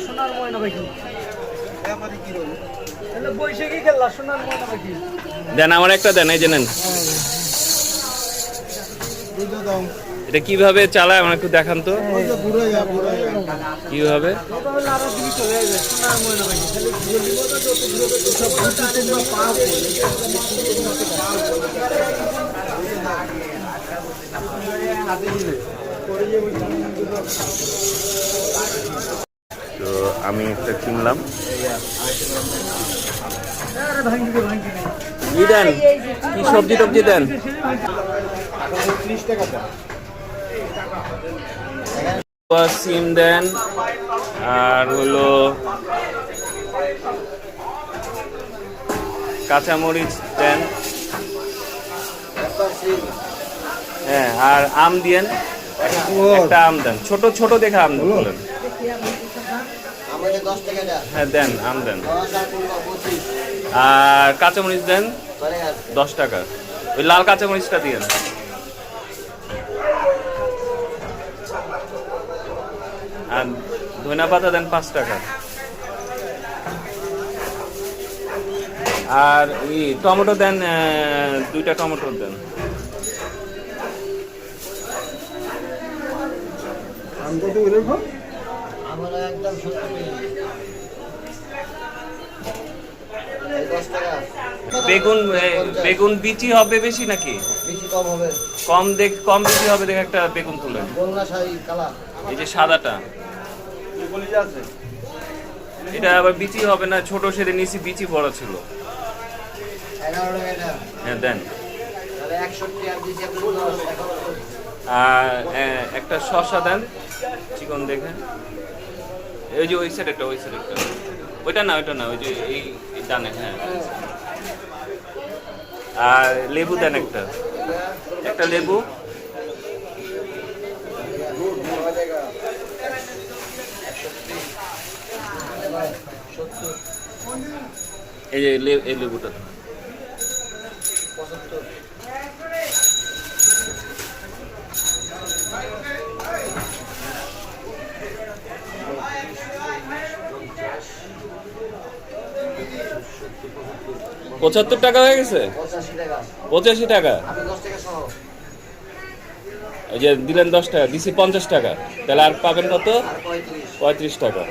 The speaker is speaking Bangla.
সোনার ময়না পাখি বৈশাখী খেলা সোনার ময়না পাখি দেন আমার একটা দেন, এই যে নেন। এটা কিভাবে চালায় আমার একটু দেখান তো, কিভাবে? তো আমি একটা কিনলাম। কি দেন, কি সবজি টবজি দেন? সিম দেন, আর হলো কাঁচামরিচ দেন, হ্যাঁ, আর আম দিয়েন, একটা আম দেন, ছোট ছোট দেখে আম বলেন। হ্যাঁ দেন, আম দেন। আর কাঁচামরিচ দেন 10 টাকা, ওই লাল কাঁচামরিচটা দিয়েন। আর ধনিয়া পাতা দেন 5 টাকা। আর টমেটো দেন, 2টা টমেটো দেন। বেগুন, বেগুন বিচি হবে বেশি নাকি কম? কম বেশি হবে, দেখ একটা বেগুন তুলেন। এই যে সাদাটা, এটা আবার বিচি হবে না, ছোট সেরে নিচে বিচি বড় ছিল। হ্যাঁ দেন। আর একটা শসা দেন চিকন দেখে, ওই যে ওই সাইড একটা, ওই সাইড একটা, ওইটা না, ওইটা না, ওই যে এই ডানে। হ্যাঁ, আর লেবু দেন একটা, একটা লেবু। এই যে এই লেবুটা 75 টাকা হয়ে গেছে। 85 টাকা, ওই যে দিলেন 10 টাকা, দিছি 50 টাকা, তাহলে আর পাবেন কত? 35 টাকা।